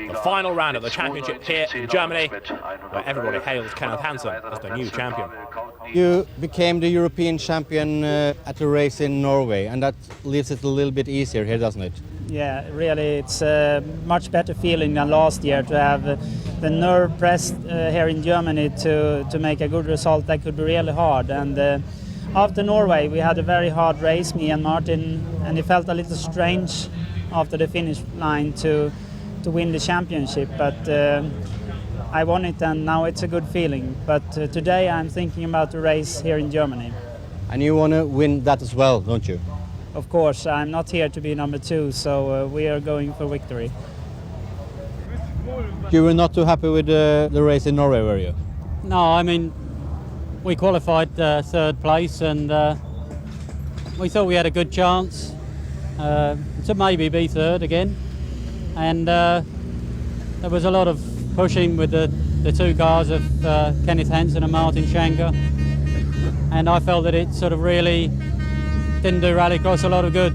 The final round of the championship here in Germany, where everybody hails Kenneth Hansen as the new champion. You became the European champion at the race in Norway, and that leaves it a little bit easier here, doesn't it? Yeah, really, it's a much better feeling than last year to have the nerve pressed here in Germany to make a good result. That could be really hard. And after Norway, we had a very hard race, me and Martin, and it felt a little strange after the finish line to win the championship. But I won it, and now it's a good feeling. But today I'm thinking about the race here in Germany. And you want to win that as well, don't you? Of course, I'm not here to be number 2, so we are going for victory. You were not too happy with the race in Norway, were you? No, I mean, we qualified third place, and we thought we had a good chance to maybe be third again. And there was a lot of pushing with the two cars of Kenneth Hansen and Martin Schanker, and I felt that it sort of really didn't do Rallycross a lot of good.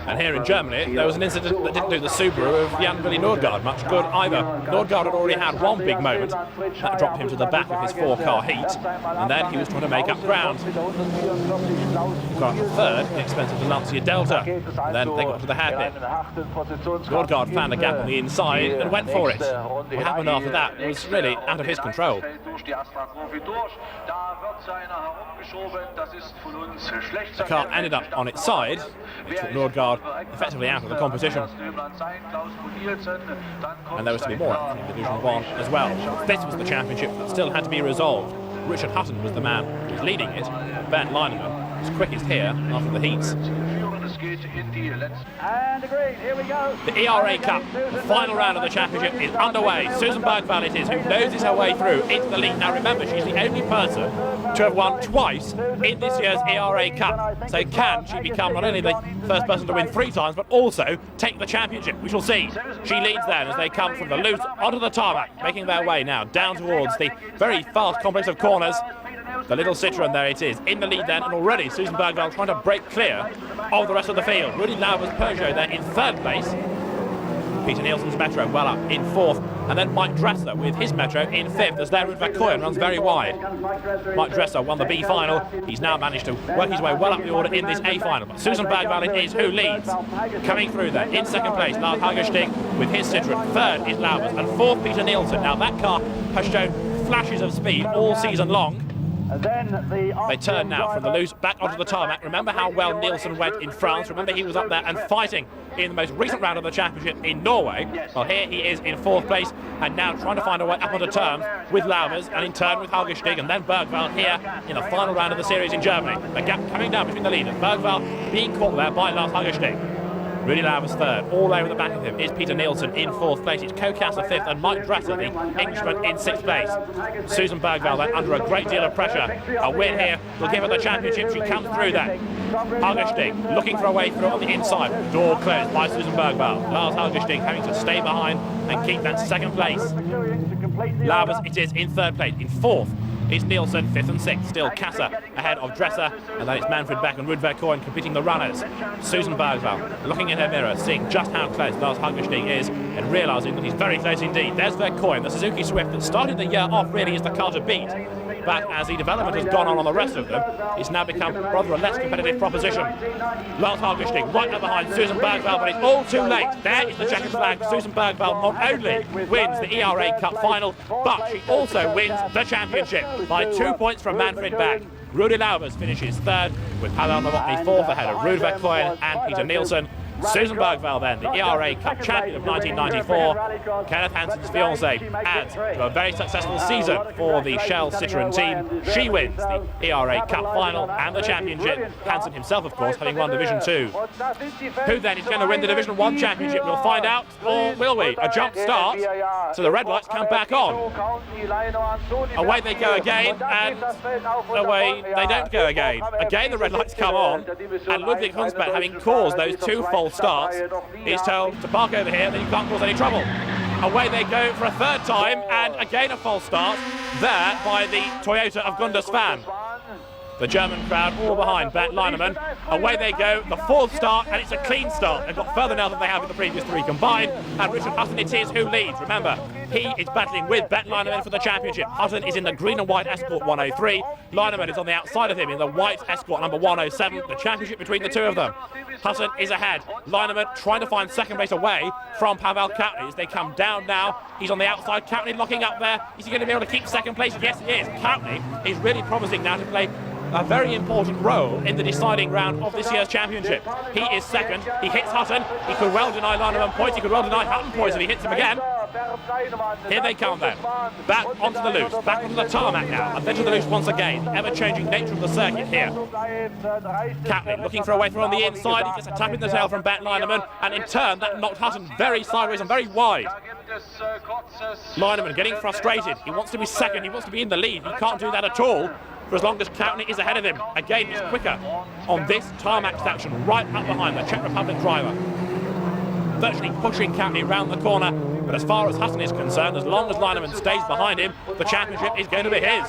And here in Germany, there was an incident that didn't do the Subaru of Jan Willy Nordgaard much good either. Nordgaard had already had one big moment that dropped him to the back of his 4-car heat, and then he was trying to make up ground. He got third, the expensive Lancia Delta, and then they got to the hairpin. Nordgaard found a gap on the inside and went for it. What happened after that was really out of his control. The car ended up on its side. It took Nordgaard effectively out of the competition. And there was to be more in Division 1 as well. This was the championship that still had to be resolved. Richard Hutton was the man who was leading it. Bernd Leinemann was quickest here after the heats. And the green, here we go. The ERA Cup, the final round of the championship is underway. Susan Bergvall it is who noses her way through into the lead. Now remember, she's the only person to have won twice in this year's ERA Cup. So can she become not only the first person to win 3 times, but also take the championship? We shall see. She leads then as they come from the loose onto the tarmac, making their way now down towards the very fast complex of corners. The little Citroën, there it is, in the lead then, and already Susan Bergvall trying to break clear of the rest of the field. Rudy Lauber's Peugeot there in 3rd place. Peter Nielsen's Metro well up in 4th, and then Mike Dresser with his Metro in 5th as their Rudolf Koyen runs very wide. Mike Dresser won the B final. He's now managed to work his way well up the order in this A final, but Susan Bergvall it is who leads. Coming through there in 2nd place, Lars Hagerstig with his Citroën. 3rd is Laubers, and 4th Peter Nielsen. Now that car has shown flashes of speed all season long. They turn now from the loose back onto the tarmac. Remember how well Nielsen went in France. Remember he was up there and fighting in the most recent round of the championship in Norway. Well, here he is in 4th place and now trying to find a way up onto terms with Laubers and in turn with Hagerstig and then Bergvall here in the final round of the series in Germany. The gap coming down between the leaders. Bergvall being caught there by Lars Hagerstig. Rudy Lauber's 3rd. All over the back of him is Peter Nielsen in 4th place. It's Kokassa 5th and Mike Dresser, the Englishman, in 6th place. Susan Bergvall then under a great deal of pressure. A win here will give her the championship. She comes through then. Hagerstig looking for a way through on the inside. Door closed by Susan Bergvall. Lars Hagerstig having to stay behind and keep that 2nd place. Laubers it is in 3rd place. In 4th is Nielsen, 5th and 6th. Still Kassa ahead of Dresser, and then it's Manfred Beck and Rudolf Koyen completing the runners. Susan Bergvall looking in her mirror, seeing just how close Lars Hagerstig is, and realising that he's very close indeed. There's Koyen, the Suzuki Swift that started the year off really as the car to beat. But as the development has gone on the rest of them, it's now become rather a less competitive proposition. Lars Hagerstig right up behind Susan Bergvall, but it's all too late. There is the checkered flag. Susan Bergvall not only wins the ERA Cup final, but she also wins the championship by 2 points from Manfred Beck. Rudy Laubers finishes 3rd, with Pavel Novotny 4th ahead of Rudolf Koyen and Peter Nielsen. Susan Bergvall then, the ERA Cup champion of 1994. Kenneth Hansen's fiancée adds to a very successful season for the Shell Citroën team. She wins the ERA Cup final and the championship. Hansen himself, of course, having won Division 2. Who then is going to win the Division 1 championship? We'll find out, or will we? A jump start, so the red lights come back on. Away they go again, and away they don't go again. Again the red lights come on, and Ludwig Hunsberg, having caused those 2 false starts, is told to park over here, then you can't cause any trouble. Away they go for a 3rd time, and again a false start there by the Toyota of Gunde Svan. The German crowd all behind Bert Leinemann. Away they go, the fourth start, and it's a clean start. They've got further now than they have in the previous three combined, and Richard Hutton it is who leads. Remember, he is battling with Bert Leinemann for the championship. Hutton is in the green and white Escort 103. Leinemann is on the outside of him in the white Escort number 107. The championship between the two of them. Hutton is ahead. Leinemann trying to find second place away from Pavel Koutny as they come down now. He's on the outside. Koutny locking up there. Is he going to be able to keep second place? Yes, he is. Koutny is really promising now to play a very important role in the deciding round of this year's championship. He is second. He hits Hutton. He could well deny Leinemann points. He could well deny Hutton points if he hits him again. Here they come then. Back onto the loose. Back onto the tarmac now. And then to the loose once again. Ever-changing nature of the circuit here. Koutny looking for a way through on the inside. He gets a tap in the tail from Bert Leinemann. And in turn, that knocked Hutton very sideways and very wide. Leinemann getting frustrated. He wants to be second. He wants to be in the lead. He can't do that at all for as long as Koutny is ahead of him. Again, he's quicker on this tarmac section, right up behind the Czech Republic driver. Virtually pushing Koutny round the corner, but as far as Hutton is concerned, as long as Leinemann stays behind him, the championship is going to be his.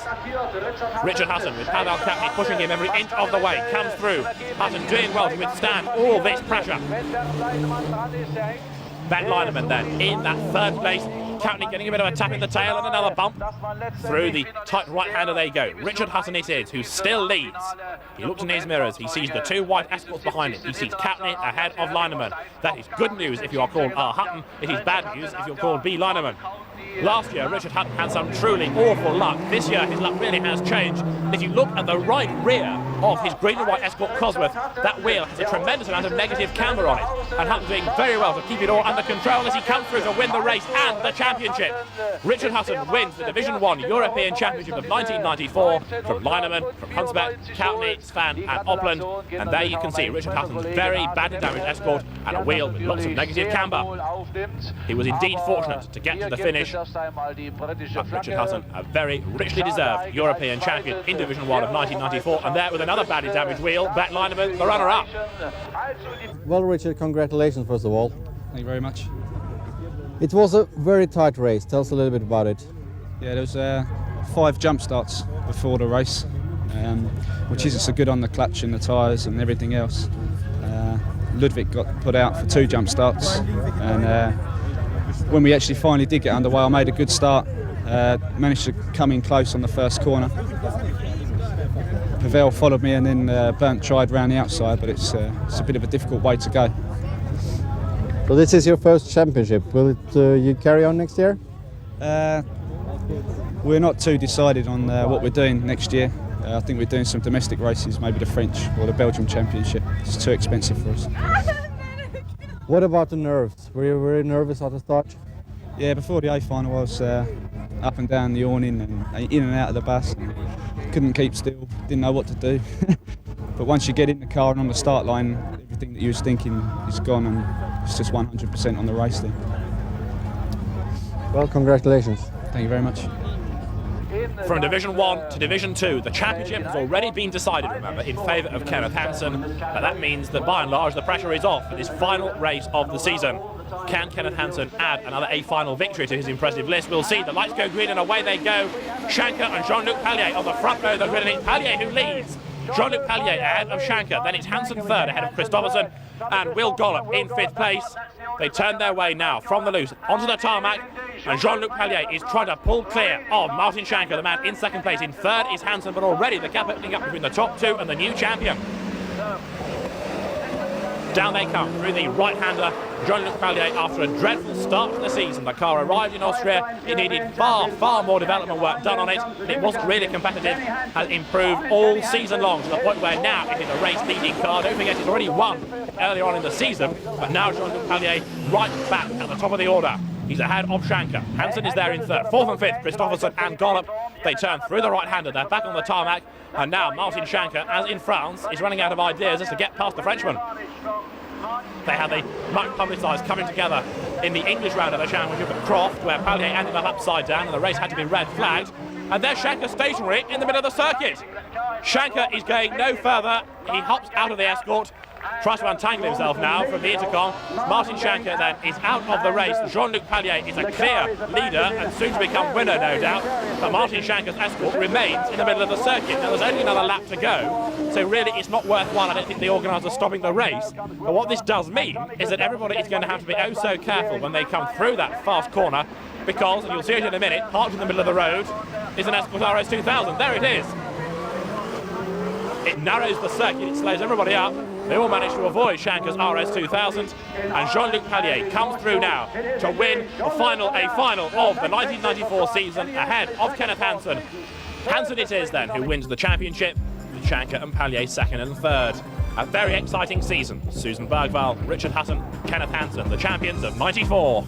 Richard Hutton with Pavel Koutny pushing him every inch of the way, comes through. Hutton doing well to withstand all this pressure. Bert Leinemann then in that third place. Koutny getting a bit of a tap in the tail and another bump. Through the tight right-hander they go. Richard Hutton it is, who still leads. He looks in his mirrors. He sees the two white Escorts behind him. He sees Koutny ahead of Leinemann. That is good news if you are called R. Hutton. It is bad news if you're called B. Leinemann. Last year, Richard Hutton had some truly awful luck. This year, his luck really has changed. If you look at the right rear of his green and white Escort Cosworth, that wheel has a tremendous amount of negative camber on it. And Hutton doing very well to keep it all under control as he comes through to win the race and the championship. Richard Hutton wins the Division 1 European Championship of 1994 from Leinemann, from Hunsbeck, Koutny, Svan and Opland. And there you can see Richard Hutton's very badly damaged Escort and a wheel with lots of negative camber. He was indeed fortunate to get to the finish. But Richard Hutton, a very richly deserved European champion in Division 1 of 1994, and there with another badly damaged wheel, Bert Leinemann, the runner-up. Well, Richard, congratulations first of all. Thank you very much. It was a very tight race. Tell us a little bit about it. Yeah, there was 5 jump starts before the race, which isn't so good on the clutch and the tyres and everything else. Ludwig got put out for 2 jump starts, and when we actually finally did get underway, I made a good start, managed to come in close on the first corner. Pavel followed me, and then Bernd tried round the outside, but it's a bit of a difficult way to go. So this is your first championship. Will it you carry on next year? We're not too decided on what we're doing next year. I think we're doing some domestic races, maybe the French or the Belgium Championship. It's too expensive for us. What about the nerves? Were you very nervous at the start? Yeah, before the A final I was up and down the awning and in and out of the bus. And couldn't keep still, didn't know what to do. But once you get in the car and on the start line, everything that you was thinking is gone, and it's just 100% on the race day. Well, congratulations. Thank you very much. From Division 1 to Division 2, the championship has already been decided, remember, in favour of Kenneth Hansen. But that means that by and large the pressure is off for this final race of the season. Can Kenneth Hansen add another A final victory to his impressive list? We'll see. The lights go green and away they go. Schanker and Jean-Luc Pallier on the front row of the grid, and it's Pallier who leads. Jean-Luc Pallier ahead of Schanker, then it's Hansen third ahead of Christopherson, and Will Gollop in 5th place. They turn their way now from the loose onto the tarmac, and Jean-Luc Pallier is trying to pull clear of Martin Schanker, the man in 2nd place. In 3rd is Hansen, but already the gap opening up between the top 2 and the new champion. Down they come through the right-hander, Jean-Luc Pallier, after a dreadful start to the season. The car arrived in Austria. It needed far more development work done on it. It wasn't really competitive. Has improved all season long to the point where now it is a race-leading car. Don't forget, it's already won earlier on in the season, but now Jean-Luc Pallier right back at the top of the order. He's ahead of Schanker. Hansen is there in 3rd. 4th and 5th, Christopherson and Gollop. They turn through the right-hander. They're back on the tarmac. And now Martin Schanker, as in France, is running out of ideas as to get past the Frenchman. They have a much publicised coming together in the English round of the championship at Croft, where Pallier ended up upside down and the race had to be red flagged. And there's Schanker stationary in the middle of the circuit. Schanker is going no further. He hops out of the Escort tries to untangle himself now from the intercom. Martin Schanker then is out of the race. Jean-Luc Pallier is a clear leader and soon to become winner, no doubt. But Martin Schanker's escort remains in the middle of the circuit. Now, there's only another lap to go, so really it's not worthwhile. I don't think the organisers are stopping the race. But what this does mean is that everybody is going to have to be oh so careful when they come through that fast corner, because, and you'll see it in a minute, parked in the middle of the road is an Escort RS 2000. There it is. It narrows the circuit, it slows everybody up. They all manage to avoid Schanker's RS 2000, and Jean-Luc Pallier comes through now to win a final of the 1994 season ahead of Kenneth Hansen. Hansen it is then who wins the championship, with Schanker and Pallier second and third. A very exciting season. Susan Bergvall, Richard Hutton, Kenneth Hansen, the champions of '94.